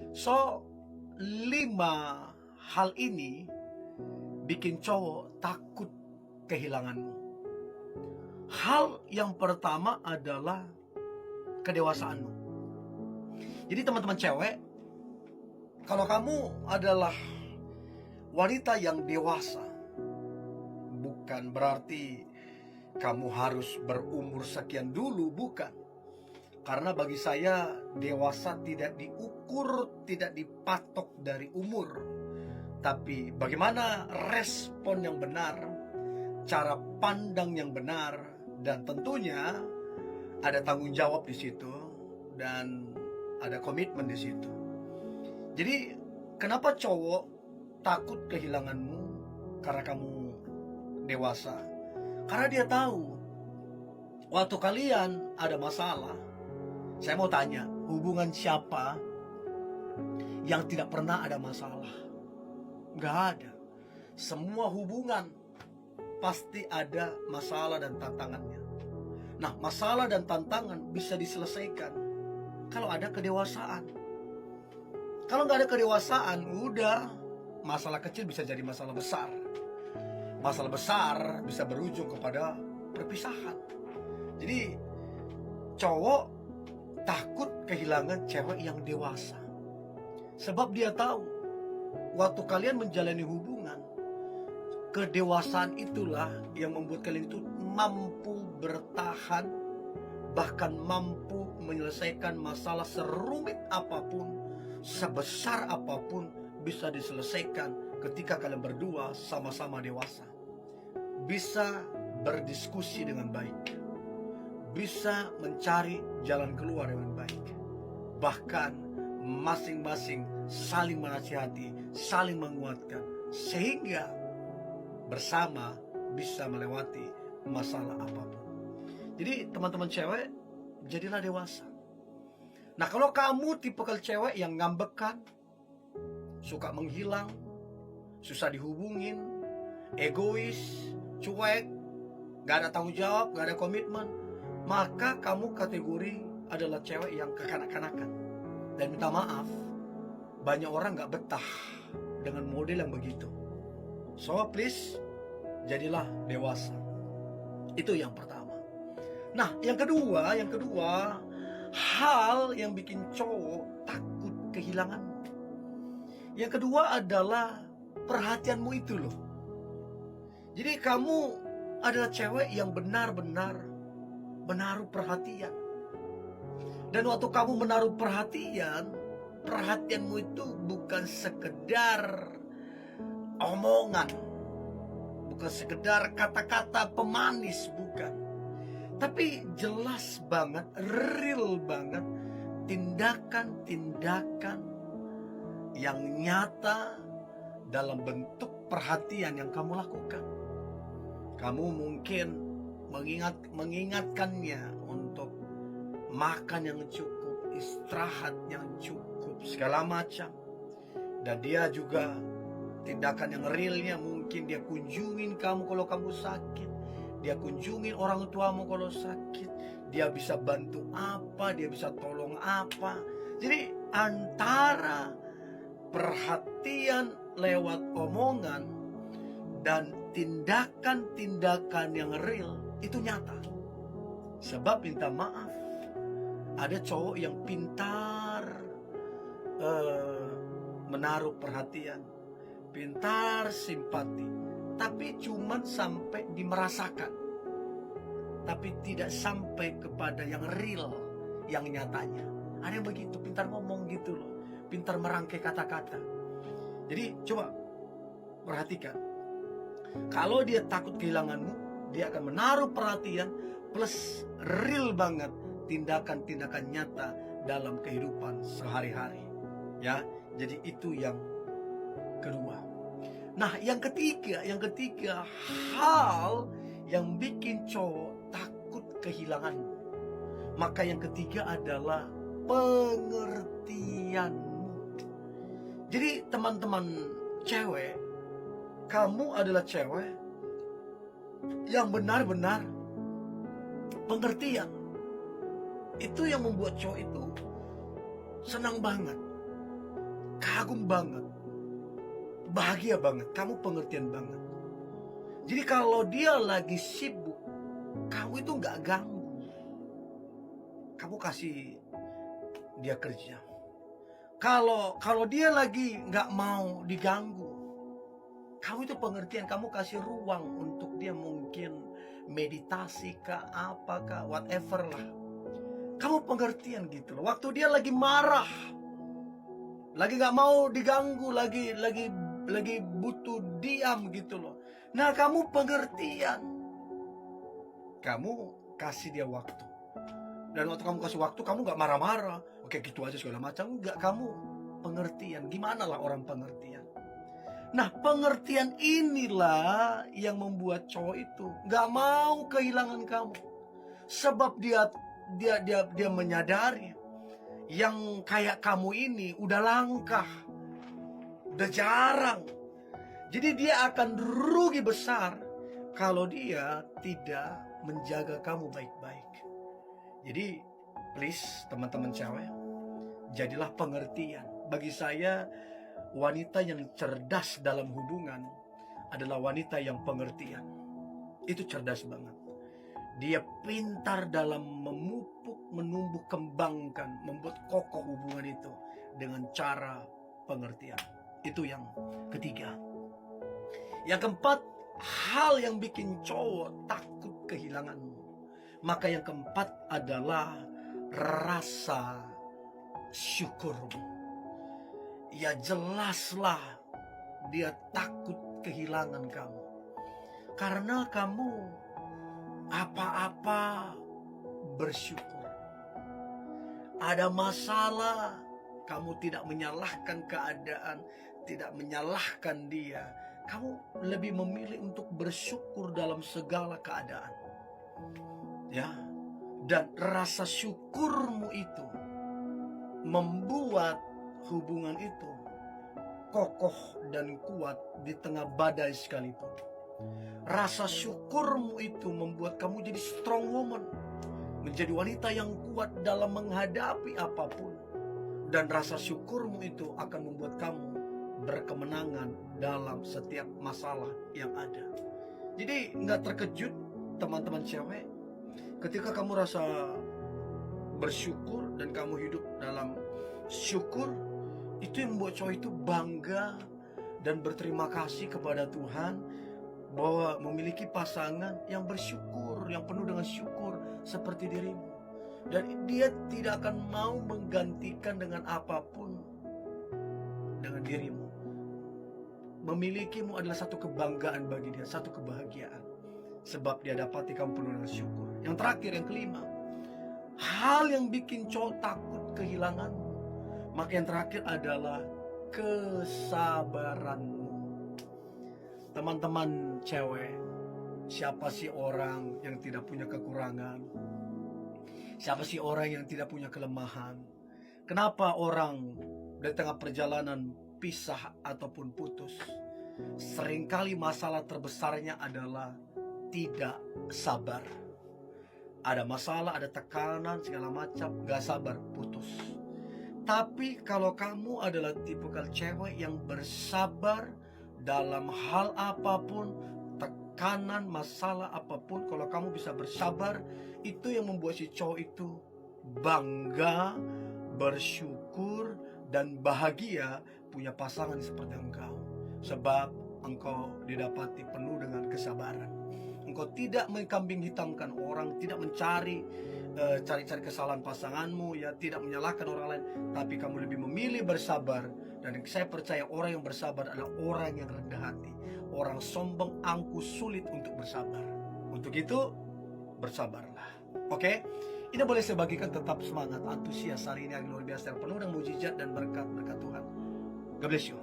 So, 5 hal ini bikin cowok takut kehilanganmu. Hal yang pertama adalah kedewasaanmu. Jadi teman-teman cewek, kalau kamu adalah wanita yang dewasa, bukan berarti kamu harus berumur sekian dulu, bukan. Karena bagi saya, dewasa tidak diukur, tidak dipatok dari umur, tapi bagaimana respon yang benar, cara pandang yang benar, dan tentunya ada tanggung jawab di situ dan ada komitmen di situ. Jadi kenapa cowok takut kehilanganmu? Karena kamu dewasa. Karena dia tahu waktu kalian ada masalah. Saya mau tanya, hubungan siapa yang tidak pernah ada masalah? Gak ada. Semua hubungan pasti ada masalah dan tantangannya. Nah, masalah dan tantangan bisa diselesaikan kalau ada kedewasaan. Kalau nggak ada kedewasaan, udah, masalah kecil bisa jadi masalah besar. Masalah besar bisa berujung kepada perpisahan. Jadi cowok takut kehilangan cewek yang dewasa. Sebab dia tahu waktu kalian menjalani hubungan, kedewasaan itulah yang membuat kalian itu mampu bertahan, bahkan mampu menyelesaikan masalah serumit apapun, sebesar apapun, bisa diselesaikan ketika kalian berdua sama-sama dewasa. Bisa berdiskusi dengan baik, bisa mencari jalan keluar dengan baik, bahkan masing-masing saling menasihati, saling menguatkan, sehingga bersama bisa melewati masalah apapun. Jadi teman-teman cewek, jadilah dewasa. Nah, kalau kamu tipikal cewek yang ngambekan, suka menghilang, susah dihubungin, egois, cuek, gak ada tanggung jawab, gak ada komitmen, maka kamu kategori adalah cewek yang kekanak-kanakan. Dan minta maaf, banyak orang gak betah dengan model yang begitu. So please, jadilah dewasa. Itu yang pertama. Nah, yang kedua, hal yang bikin cowok takut kehilangan. Yang kedua adalah perhatianmu itu loh. Jadi kamu adalah cewek yang benar-benar menaruh perhatian. Dan waktu kamu menaruh perhatian, perhatianmu itu bukan sekedar omongan, bukan sekedar kata-kata pemanis, bukan. Tapi jelas banget, real banget, tindakan-tindakan yang nyata dalam bentuk perhatian yang kamu lakukan. Kamu mungkin mengingatkannya untuk makan yang cukup, istirahat yang cukup, segala macam. Dan dia juga tindakan yang realnya, mungkin dia kunjungin kamu kalau kamu sakit, dia kunjungin orang tuamu kalau sakit, dia bisa bantu apa, dia bisa tolong apa. Jadi antara perhatian lewat omongan dan tindakan-tindakan yang real itu nyata. Sebab minta maaf, ada cowok yang pintar menaruh perhatian, pintar simpati, tapi cuman sampai dimerasakan, tapi tidak sampai kepada yang real, yang nyatanya. Ada yang begitu, pintar ngomong gitu loh, pintar merangkai kata-kata. Jadi coba perhatikan, kalau dia takut kehilanganmu, dia akan menaruh perhatian plus real banget tindakan-tindakan nyata dalam kehidupan sehari-hari. Ya, jadi itu yang kedua. Nah, yang ketiga hal yang bikin cowok takut kehilanganmu. Maka yang ketiga adalah pengertianmu. Jadi teman-teman cewek, kamu adalah cewek yang benar-benar pengertian. Itu yang membuat cowok itu senang banget. kagum banget, bahagia banget, kamu pengertian banget. Jadi kalau dia lagi sibuk, kamu itu nggak ganggu. Kamu kasih dia kerja. Kalau dia lagi nggak mau diganggu, kamu itu pengertian, kamu kasih ruang untuk dia, mungkin meditasi kah, apakah, whatever lah. Kamu pengertian gitu loh. Waktu dia lagi marah, lagi nggak mau diganggu, lagi butuh diam gitu loh. Nah, kamu pengertian, kamu kasih dia waktu. Dan waktu kamu kasih waktu, kamu nggak marah-marah, oke gitu aja segala macam, nggak. Kamu pengertian. Gimana lah orang pengertian? Nah, pengertian inilah yang membuat cowok itu nggak mau kehilangan kamu, sebab dia menyadari yang kayak kamu ini udah langka, udah jarang. Jadi dia akan rugi besar kalau dia tidak menjaga kamu baik-baik. Jadi please teman-teman cewek, jadilah pengertian. Bagi saya, wanita yang cerdas dalam hubungan adalah wanita yang pengertian. Itu cerdas banget. Dia pintar dalam memupuk, menumbuh, kembangkan, membuat kokoh hubungan itu dengan cara pengertian. Itu yang ketiga. Yang keempat, hal yang bikin cowok takut kehilanganmu. Maka yang keempat adalah rasa syukurmu. Ya jelaslah dia takut kehilangan kamu, karena kamu apa-apa bersyukur. Ada masalah, kamu tidak menyalahkan keadaan, tidak menyalahkan dia. Kamu lebih memilih untuk bersyukur dalam segala keadaan. Ya, dan rasa syukurmu itu membuat hubungan itu kokoh dan kuat di tengah badai sekalipun. Rasa syukurmu itu membuat kamu jadi strong woman, menjadi wanita yang kuat dalam menghadapi apapun. Dan rasa syukurmu itu akan membuat kamu berkemenangan dalam setiap masalah yang ada. Jadi nggak terkejut teman-teman cewek, ketika kamu rasa bersyukur dan kamu hidup dalam syukur, itu yang membuat cowok itu bangga dan berterima kasih kepada Tuhan bahwa memiliki pasangan yang bersyukur, yang penuh dengan syukur seperti dirimu. Dan dia tidak akan mau menggantikan dengan apapun dengan dirimu. Memilikimu adalah satu kebanggaan bagi dia, satu kebahagiaan, sebab dia dapati kamu penuh dengan syukur. Yang terakhir, yang kelima, hal yang bikin cowok takut kehilanganmu. Maka yang terakhir adalah kesabaranmu. Teman-teman cewek, siapa sih orang yang tidak punya kekurangan? Siapa sih orang yang tidak punya kelemahan? Kenapa orang di tengah perjalanan pisah ataupun putus? Seringkali masalah terbesarnya adalah tidak sabar. Ada masalah, ada tekanan, segala macam, gak sabar, putus. Tapi kalau kamu adalah tipikal cewek yang bersabar dalam hal apapun, tekanan, masalah apapun, kalau kamu bisa bersabar, itu yang membuat si cowok itu bangga, bersyukur, dan bahagia punya pasangan seperti engkau. Sebab engkau didapati penuh dengan kesabaran. Engkau tidak mengkambing hitamkan orang, tidak mencari cari-cari kesalahan pasanganmu, ya, tidak menyalahkan orang lain, tapi kamu lebih memilih bersabar. Dan saya percaya orang yang bersabar adalah orang yang rendah hati. Orang sombong, angkuh, sulit untuk bersabar. Untuk itu, bersabarlah. Oke? Ini boleh saya bagikan, tetap semangat, antusias hari ini yang luar biasa, yang penuh dengan mujizat dan berkat Tuhan. God bless you.